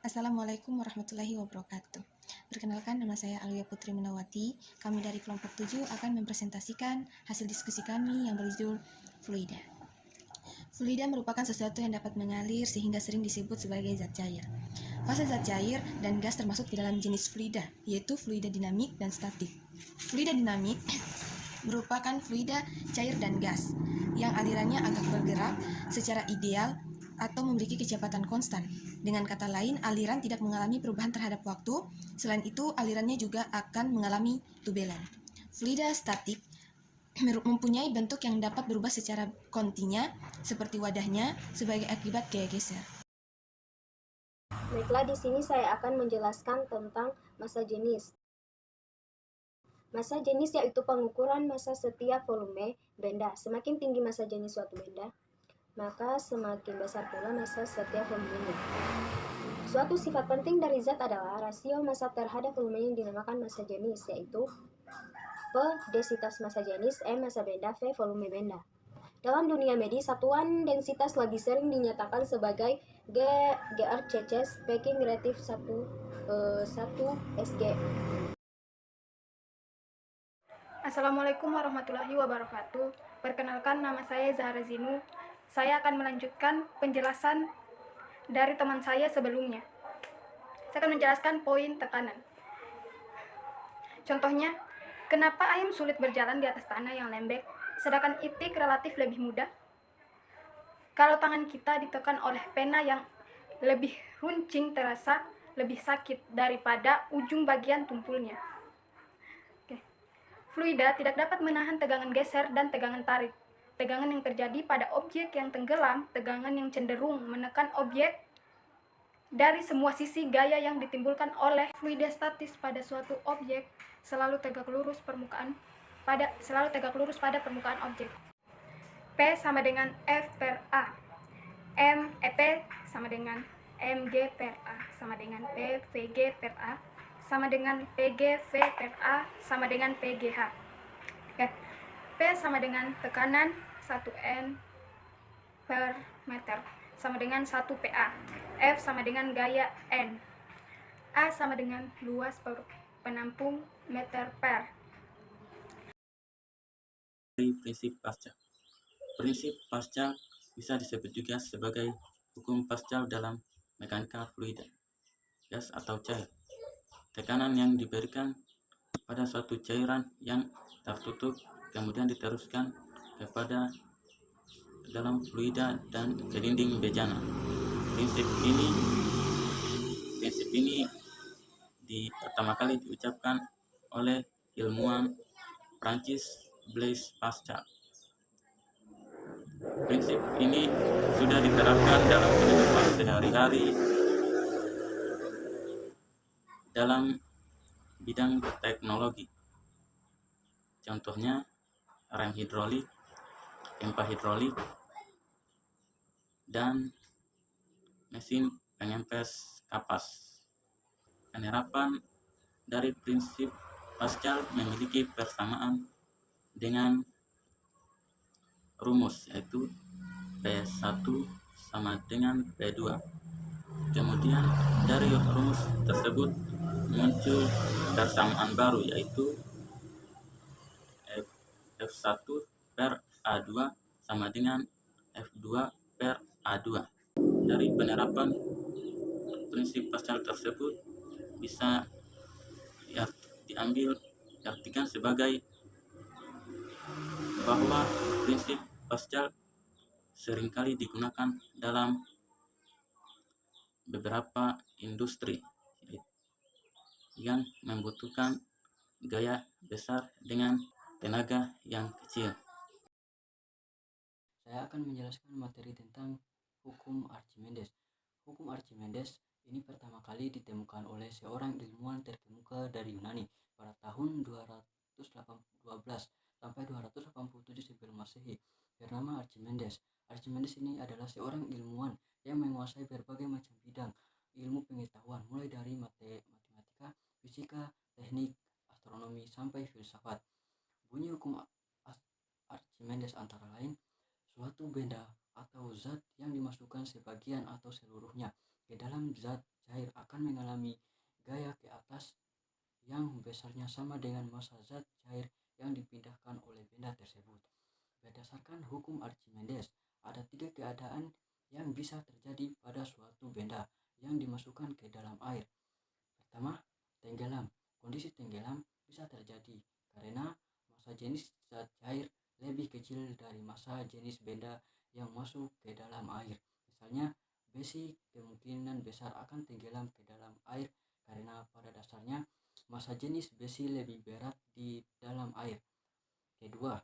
Assalamualaikum warahmatullahi wabarakatuh. Perkenalkan, nama saya Alia Putri Menawati. Kami dari kelompok 7 akan mempresentasikan hasil diskusi kami yang berjudul fluida. Fluida merupakan sesuatu yang dapat mengalir sehingga sering disebut sebagai zat cair. Fase zat cair dan gas termasuk di dalam jenis fluida, yaitu fluida dinamik dan statik. Fluida dinamik merupakan fluida cair dan gas yang alirannya agak bergerak secara ideal atau memiliki kecepatan konstan. Dengan kata lain, aliran tidak mengalami perubahan terhadap waktu. Selain itu, alirannya juga akan mengalami tubelan. Fluida statik mempunyai bentuk yang dapat berubah secara kontinnya, seperti wadahnya, sebagai akibat gaya geser. Baiklah, di sini saya akan menjelaskan tentang massa jenis. Massa jenis yaitu pengukuran massa setiap volume benda. Semakin tinggi massa jenis suatu benda, maka semakin besar pula massa setiap volumenya. Suatu sifat penting dari zat adalah rasio massa terhadap volume yang dinamakan massa jenis, yaitu P densitas massa jenis, M massa benda, V volume benda. Dalam dunia medis, satuan densitas lebih sering dinyatakan sebagai GRCC, speaking relative 1 SG. Assalamualaikum warahmatullahi wabarakatuh. Perkenalkan, nama saya Zahra Zinu. Saya akan melanjutkan penjelasan dari teman saya sebelumnya. Saya akan menjelaskan poin tekanan. Contohnya, kenapa ayam sulit berjalan di atas tanah yang lembek, sedangkan itik relatif lebih mudah? Kalau tangan kita ditekan oleh pena yang lebih runcing, terasa lebih sakit daripada ujung bagian tumpulnya. Fluida tidak dapat menahan tegangan geser dan tegangan tarik. Tegangan yang terjadi pada objek yang tenggelam, tegangan yang cenderung menekan objek dari semua sisi. Gaya yang ditimbulkan oleh fluida statis pada suatu objek selalu tegak lurus pada permukaan objek. P sama dengan F per A. P sama dengan mg per A sama dengan P Vg per A sama dengan PG V per A sama dengan PGH. Oke. P sama dengan tekanan 1 N per meter sama dengan 1 PA. F sama dengan gaya N. A sama dengan luas penampung meter per. Prinsip Pascal. Prinsip Pascal bisa disebut juga sebagai hukum Pascal dalam mekanika fluida, gas atau cair. Tekanan yang diberikan pada suatu cairan yang tertutup kemudian diteruskan kepada dalam fluida dan ke dinding bejana. Prinsip ini pertama kali diucapkan oleh ilmuwan Prancis Blaise Pascal. Prinsip ini sudah diterapkan dalam kehidupan sehari-hari dalam bidang teknologi. Contohnya rem hidrolik, pipa hidrolik, dan mesin pengempes kapas. Penerapan dari prinsip Pascal memiliki persamaan dengan rumus, yaitu P1 sama dengan P2. Kemudian dari rumus tersebut muncul persamaan baru, yaitu F1 per A2 sama dengan F2 per A2. Dari penerapan prinsip Pascal tersebut bisa diartikan sebagai bahwa prinsip Pascal seringkali digunakan dalam beberapa industri yang membutuhkan gaya besar dengan tenaga yang kecil. Saya akan menjelaskan materi tentang hukum Archimedes. Hukum Archimedes ini pertama kali ditemukan oleh seorang ilmuwan terkemuka dari Yunani pada tahun 212 sampai 287 sebelum Masehi, bernama Archimedes. Archimedes ini adalah seorang ilmuwan yang menguasai berbagai macam bidang ilmu pengetahuan, mulai dari matematika, fisika, teknik, astronomi, sampai filsafat. Bunyi hukum Archimedes antara lain, suatu benda atau zat yang dimasukkan sebagian atau seluruhnya ke dalam zat cair akan mengalami gaya ke atas yang besarnya sama dengan massa zat cair yang dipindahkan oleh benda tersebut. Berdasarkan hukum Archimedes, ada 3 keadaan yang bisa terjadi pada suatu benda yang dimasukkan ke dalam air. Pertama, tenggelam. Kondisi tenggelam bisa terjadi karena massa jenis zat cair lebih kecil dari massa jenis benda yang masuk ke dalam air. Misalnya, besi kemungkinan besar akan tenggelam ke dalam air karena pada dasarnya massa jenis besi lebih berat di dalam air. Kedua,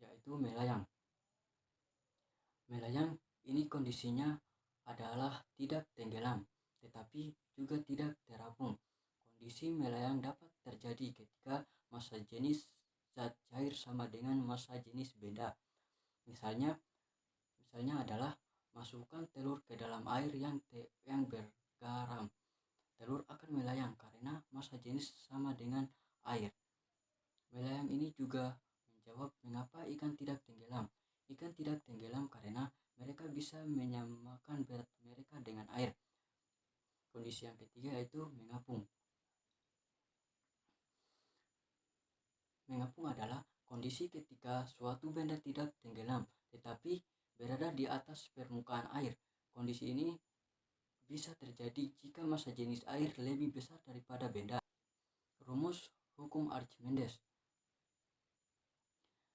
yaitu melayang. Melayang ini kondisinya adalah tidak tenggelam, tetapi juga tidak terapung. Kondisi melayang dapat terjadi ketika massa jenis zat cair sama dengan massa jenis benda. Misalnya adalah masukkan telur ke dalam air yang bergaram. Telur akan melayang karena massa jenis sama dengan air. Melayang ini juga menjawab mengapa ikan tidak tenggelam. Ikan tidak tenggelam karena mereka bisa menyamakan berat mereka dengan air. Kondisi yang ketiga yaitu mengapung. Mengapung adalah kondisi ketika suatu benda tidak tenggelam tetapi berada di atas permukaan air. Kondisi ini bisa terjadi jika massa jenis air lebih besar daripada benda. Rumus hukum Archimedes.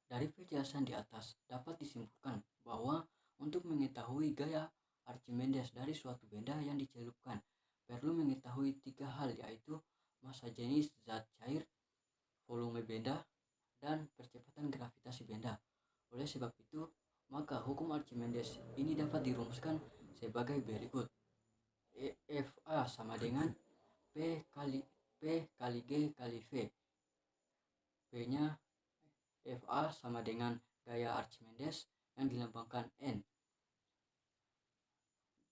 Dari penjelasan di atas dapat disimpulkan bahwa untuk mengetahui gaya Archimedes dari suatu benda yang dicelupkan perlu mengetahui 3 hal, yaitu massa jenis zat cair, volume benda, dan percepatan gravitasi benda. Oleh sebab itu, maka hukum Archimedes ini dapat dirumuskan sebagai berikut. Fa sama dengan P kali G kali V. P-nya Fa sama dengan gaya Archimedes yang dilambangkan N.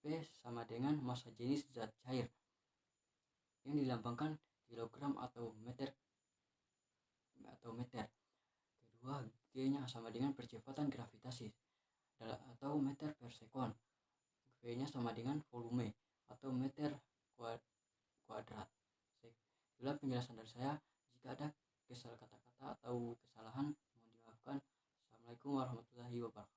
P sama dengan massa jenis zat cair yang dilambangkan kilogram atau meter. Kedua, G-nya sama dengan percepatan gravitasi atau meter per sekon. V-nya sama dengan volume atau meter kuadrat. Itulah penjelasan dari saya. Jika ada kesalahan kata-kata atau kesalahan, mohon dimaafkan. Assalamualaikum warahmatullahi wabarakatuh.